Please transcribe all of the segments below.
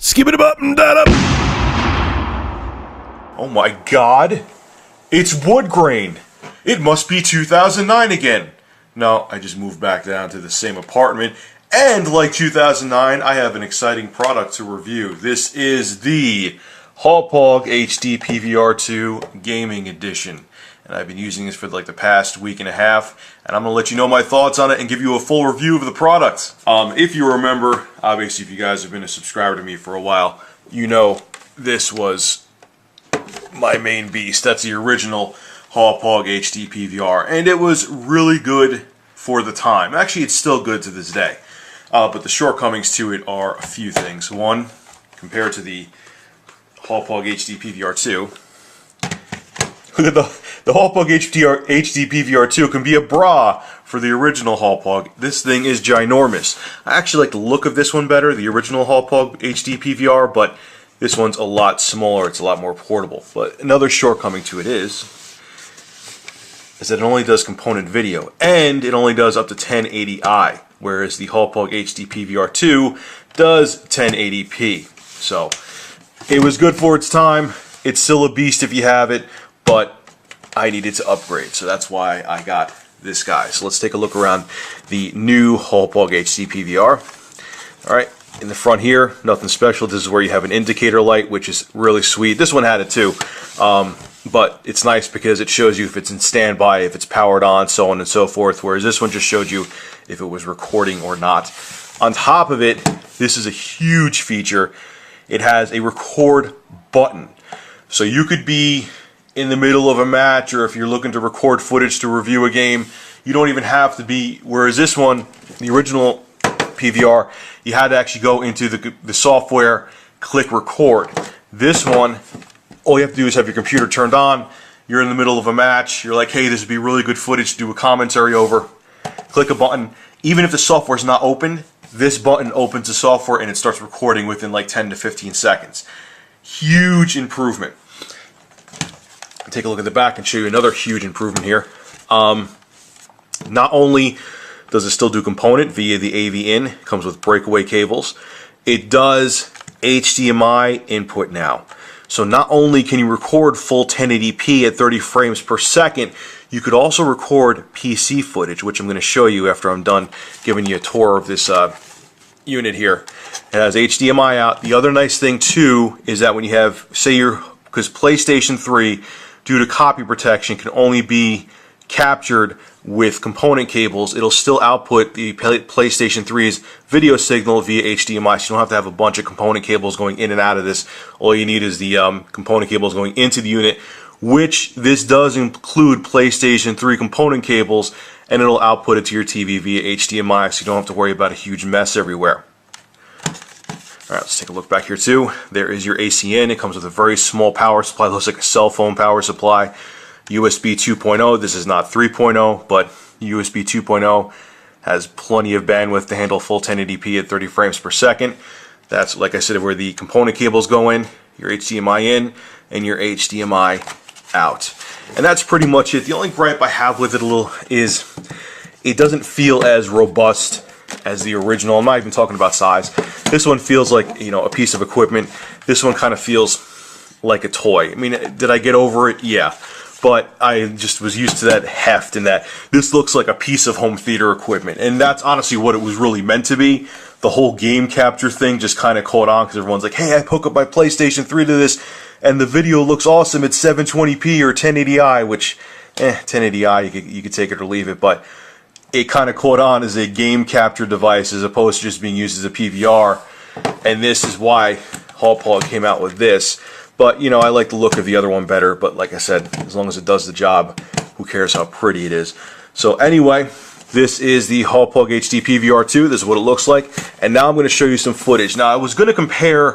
Skip it up and that up. Oh my god. It's wood grain. It must be 2009 again. No, I just moved back down to the same apartment. And like 2009, I have an exciting product to review. This is the Hauppauge HD PVR 2 Gaming Edition. And I've been using this for like the past week and a half. And I'm going to let you know my thoughts on it and give you a full review of the product. If you remember, obviously if you guys have been a subscriber to me for a while, you know this was my main beast. That's the original Hauppauge HD PVR. And it was really good for the time. Actually, it's still good to this day. But the shortcomings to it are a few things. One, compared to the Hauppauge HD PVR 2, look at the Hauppauge HD PVR 2 can be a bra for the original Hauppauge. This thing is ginormous. I actually like the look of this one better, the original Hauppauge HD PVR, but this one's a lot smaller, it's a lot more portable. But another shortcoming to it is that it only does component video, and it only does up to 1080i, whereas the Hauppauge HD PVR 2 does 1080p. So it was good for its time. It's still a beast if you have it, but I needed to upgrade, so that's why I got this guy. So let's take a look around the new Hauppauge HD PVR. Alright, in the front here, nothing special. This is where you have an indicator light, which is really sweet. This one had it too, but it's nice because it shows you if it's in standby, if it's powered on, so on and so forth, whereas this one just showed you if it was recording or not. On top of it, this is a huge feature. It has a record button. So you could be in the middle of a match, or if you're looking to record footage to review a game, you don't even have to be, whereas this one, the original PVR, you had to actually go into the software, click record. This one, all you have to do is have your computer turned on, you're in the middle of a match, you're like, hey, this would be really good footage to do a commentary over, click a button. Even if the software's not open, this button opens the software and it starts recording within like 10 to 15 seconds. Huge improvement. Take a look at the back and show you another huge improvement here. Not only does it still do component via the AV in, it comes with breakaway cables, it does HDMI input now. So not only can you record full 1080p at 30 frames per second, you could also record PC footage, which I'm going to show you after I'm done giving you a tour of this unit here. It has HDMI out. The other nice thing too is that when you have, say because PlayStation 3, due to copy protection, can only be captured with component cables, it'll still output the PlayStation 3's video signal via HDMI, so you don't have to have a bunch of component cables going in and out of this. All you need is the component cables going into the unit, which this does include PlayStation 3 component cables, and it'll output it to your TV via HDMI, so you don't have to worry about a huge mess everywhere. Alright, let's take a look back here too. There is your AC in. It comes with a very small power supply. It looks like a cell phone power supply. USB 2.0. This is not 3.0, but USB 2.0 has plenty of bandwidth to handle full 1080p at 30 frames per second. That's, like I said, where the component cables go in, your HDMI in, and your HDMI out. And that's pretty much it. The only gripe I have with it a little is it doesn't feel as robust as the original. I'm not even talking about size. This one feels like, you know, a piece of equipment. This one kind of feels like a toy. I mean, did I get over it? Yeah. But I just was used to that heft and that this looks like a piece of home theater equipment. And that's honestly what it was really meant to be. The whole game capture thing just kind of caught on because everyone's like, hey, I hook up my PlayStation 3 to this and the video looks awesome at 720p or 1080i, which, 1080i, you could take it or leave it, but it kind of caught on as a game capture device as opposed to just being used as a PVR, and this is why Hauppauge came out with this. But, you know, I like the look of the other one better, but like I said, as long as it does the job, who cares how pretty it is. So anyway, this is the Hauppauge HD PVR 2. This is what it looks like, and now I'm going to show you some footage. Now, I was going to compare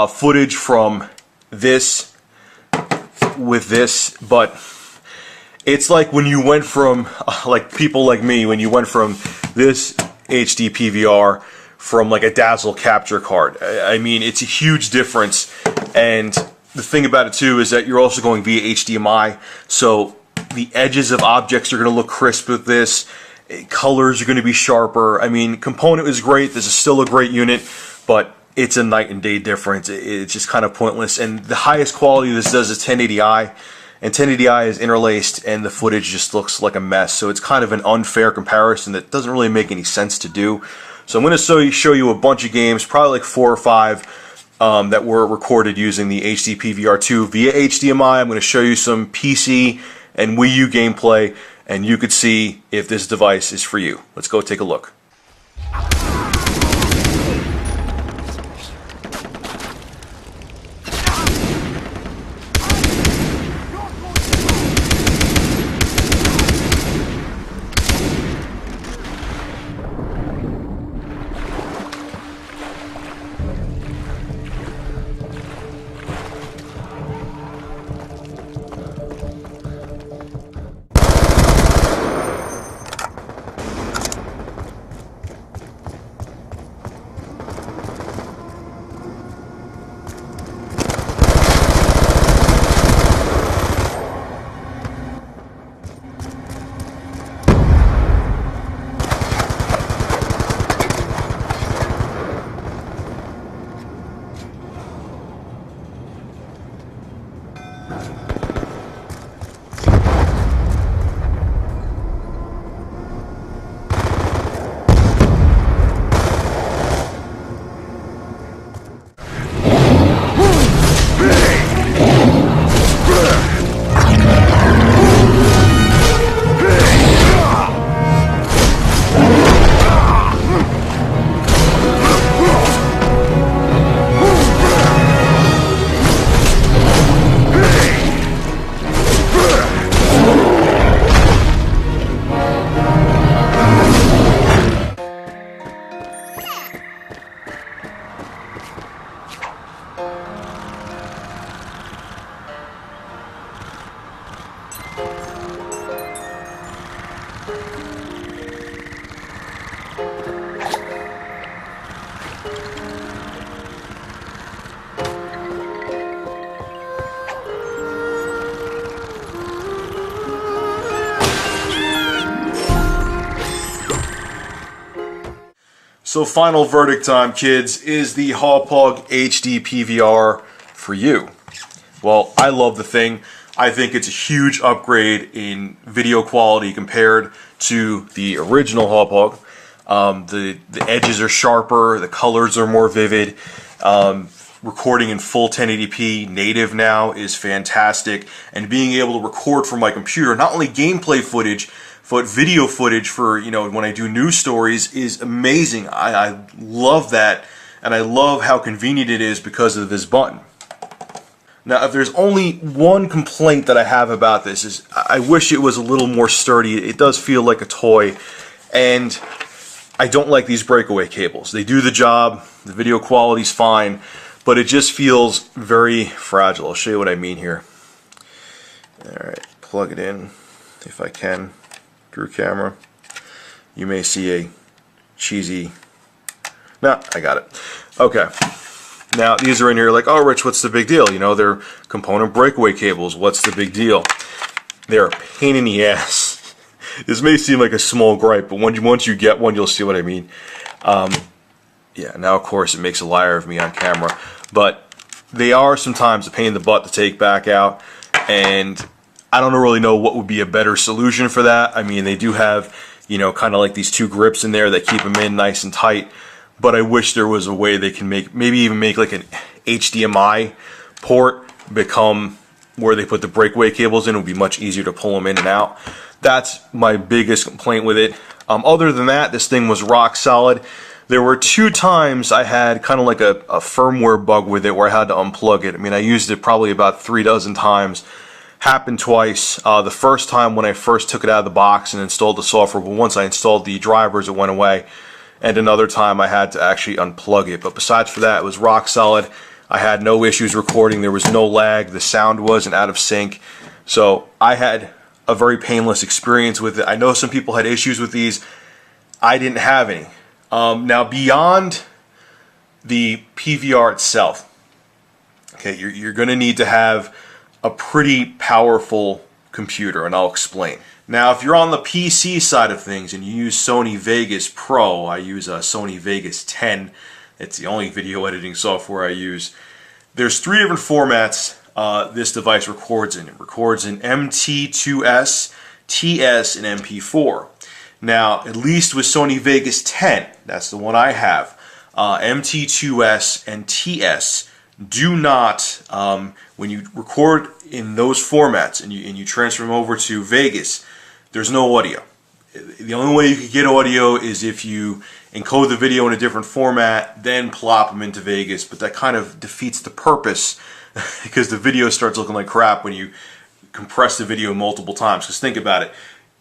footage from this with this, but it's like when you went from, like people like me, when you went from this HD PVR from like a Dazzle capture card. I mean, it's a huge difference, and the thing about it too is that you're also going via HDMI, so the edges of objects are going to look crisp with this. Colors are going to be sharper. I mean, component is great. This is still a great unit, but it's a night and day difference. It's just kind of pointless. And the highest quality this does is 1080i, and 1080i is interlaced, and the footage just looks like a mess. So it's kind of an unfair comparison that doesn't really make any sense to do. So I'm going to show you a bunch of games, probably like 4 or 5, that were recorded using the HD PVR 2 via HDMI. I'm going to show you some PC and Wii U gameplay, and you could see if this device is for you. Let's go take a look. So final verdict time, kids. Is the Hauppauge HD PVR for you? Well, I love the thing. I think it's a huge upgrade in video quality compared to the original Hauppauge. The edges are sharper, the colors are more vivid. Recording in full 1080p native now is fantastic, and being able to record from my computer not only gameplay footage but video footage for, you know, when I do news stories is amazing. I love that, and I love how convenient it is because of this button. Now, if there's only one complaint that I have about this is I wish it was a little more sturdy. It does feel like a toy, and I don't like these breakaway cables. They do the job, the video quality's fine, but it just feels very fragile. I'll show you what I mean here. Alright, plug it in if I can through camera. You may see a cheesy... No, I got it. Okay. Now, these are in here like, oh, Rich, what's the big deal? You know, they're component breakaway cables. What's the big deal? They're a pain in the ass. This may seem like a small gripe, but once you get one, you'll see what I mean. Yeah, now, of course, it makes a liar of me on camera. But they are sometimes a pain in the butt to take back out, and I don't really know what would be a better solution for that. I mean, they do have, you know, kind of like these two grips in there that keep them in nice and tight. But I wish there was a way they can make, maybe even make like an HDMI port become where they put the breakaway cables in. It would be much easier to pull them in and out. That's my biggest complaint with it. Other than that, this thing was rock solid. There were 2 times I had kind of like a firmware bug with it where I had to unplug it. I mean, I used it probably about 3 dozen times. Happened twice. The first time when I first took it out of the box and installed the software, but once I installed the drivers, it went away. And another time I had to actually unplug it. But besides for that, it was rock solid. I had no issues recording. There was no lag. The sound wasn't out of sync. So I had a very painless experience with it. I know some people had issues with these. I didn't have any. Now, beyond the PVR itself, okay, you're going to need to have a pretty powerful computer, and I'll explain. Now, if you're on the PC side of things and you use Sony Vegas Pro, I use a Sony Vegas 10. It's the only video editing software I use. There's 3 different formats this device records in. It records in MT2S, TS, and MP4. Now, at least with Sony Vegas 10, that's the one I have, MT2S and TS do not, when you record in those formats and you transfer them over to Vegas, there's no audio. The only way you can get audio is if you encode the video in a different format, then plop them into Vegas, but that kind of defeats the purpose because the video starts looking like crap when you compress the video multiple times. Because think about it.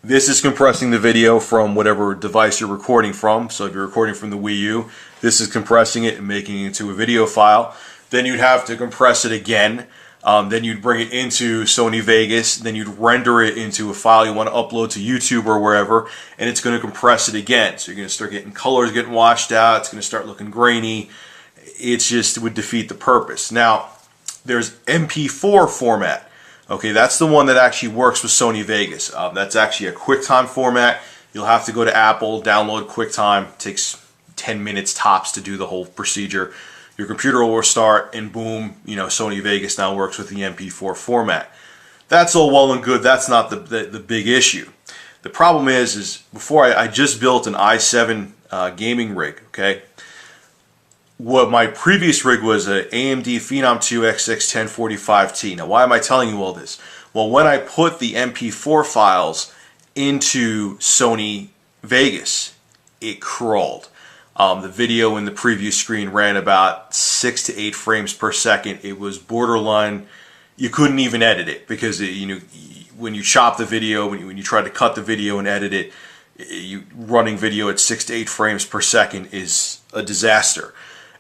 This is compressing the video from whatever device you're recording from. So if you're recording from the Wii U, this is compressing it and making it into a video file. Then you'd have to compress it again. Then you'd bring it into Sony Vegas. Then you'd render it into a file you want to upload to YouTube or wherever. And it's going to compress it again. So you're going to start getting colors getting washed out. It's going to start looking grainy. It just would defeat the purpose. Now, there's MP4 format. Okay, that's the one that actually works with Sony Vegas. That's actually a QuickTime format. You'll have to go to Apple, download QuickTime. It takes 10 minutes tops to do the whole procedure. Your computer will restart, and boom, you know, Sony Vegas now works with the MP4 format. That's all well and good. That's not the big issue. The problem is before I just built an i7 gaming rig, okay? What my previous rig was an AMD Phenom 2 XX 1045T. Now, why am I telling you all this? Well, when I put the MP4 files into Sony Vegas, it crawled. The video in the preview screen ran about 6 to 8 frames per second. It was borderline. You couldn't even edit it because when you chop the video, when you try to cut the video and edit it, running video at 6 to 8 frames per second is a disaster.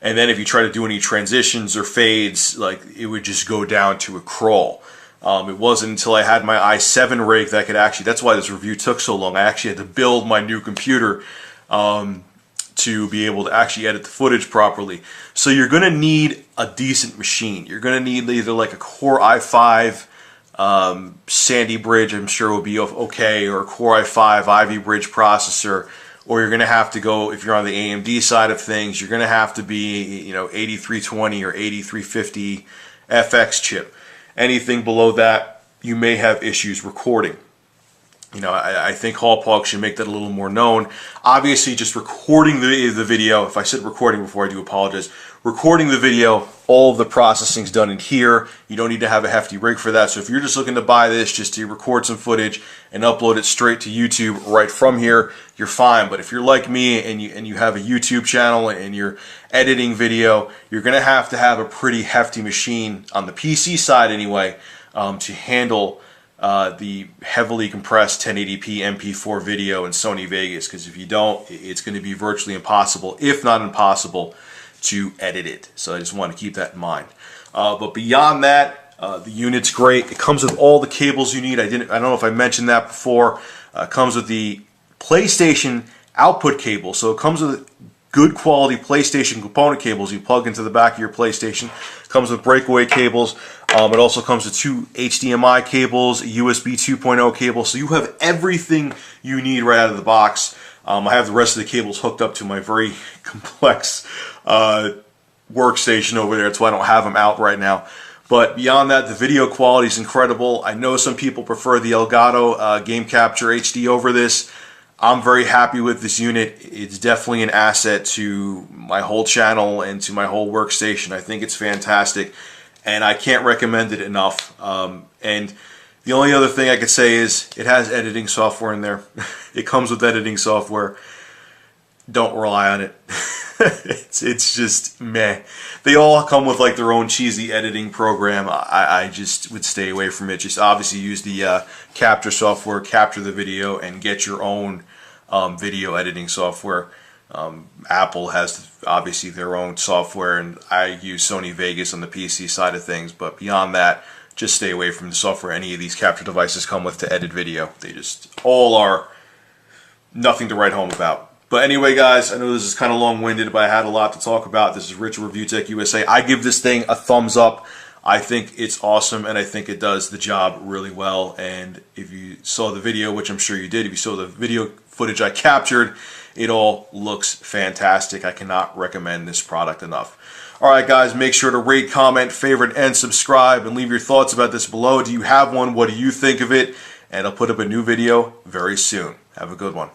And then if you try to do any transitions or fades, like, it would just go down to a crawl. It wasn't until I had my i7 rig that I could actually, that's why this review took so long. I actually had to build my new computer to be able to actually edit the footage properly. So you're going to need a decent machine. You're going to need either like a Core i5 Sandy Bridge, I'm sure will be okay, or a Core i5 Ivy Bridge processor. Or you're going to have to go, if you're on the AMD side of things, you're going to have to be, 8320 or 8350 FX chip. Anything below that, you may have issues recording. I think Hauppauge should make that a little more known. Obviously, just recording the video, if I said recording before, I do apologize. Recording the video, all of the processing's done in here. You don't need to have a hefty rig for that. So if you're just looking to buy this just to record some footage and upload it straight to YouTube right from here, you're fine. But if you're like me and you have a YouTube channel and you're editing video, you're going to have a pretty hefty machine on the PC side anyway to handle the heavily compressed 1080p MP4 video in Sony Vegas, because if you don't, it's going to be virtually impossible, if not impossible, to edit it. So I just want to keep that in mind. But beyond that, the unit's great. It comes with all the cables you need. I don't know if I mentioned that before. It comes with the PlayStation output cable, so it comes with good quality PlayStation component cables you plug into the back of your PlayStation. It comes with breakaway cables. It also comes with 2 HDMI cables, a USB 2.0 cable, so you have everything you need right out of the box. I have the rest of the cables hooked up to my very complex workstation over there. That's why I don't have them out right now. But beyond that, the video quality is incredible. I know some people prefer the Elgato Game Capture HD over this. I'm very happy with this unit. It's definitely an asset to my whole channel and to my whole workstation. I think it's fantastic, and I can't recommend it enough. And the only other thing I could say is it has editing software in there. It comes with editing software. Don't rely on it. It's just meh. They all come with like their own cheesy editing program. I just would stay away from it. Just obviously use the capture software, capture the video, and get your own video editing software. Apple has obviously their own software, and I use Sony Vegas on the PC side of things. But beyond that, just stay away from the software any of these capture devices come with to edit video. They just all are nothing to write home about. But anyway, guys, I know this is kind of long-winded, but I had a lot to talk about. This is Rich Review Tech USA. I give this thing a thumbs up. I think it's awesome, and I think it does the job really well. And if you saw the video, which I'm sure you did, if you saw the video footage I captured, It all looks fantastic. I cannot recommend this product enough. Alright guys, make sure to rate, comment, favorite, and subscribe, and leave your thoughts about this below. Do you have one? What do you think of it? And I'll put up a new video very soon. Have a good one.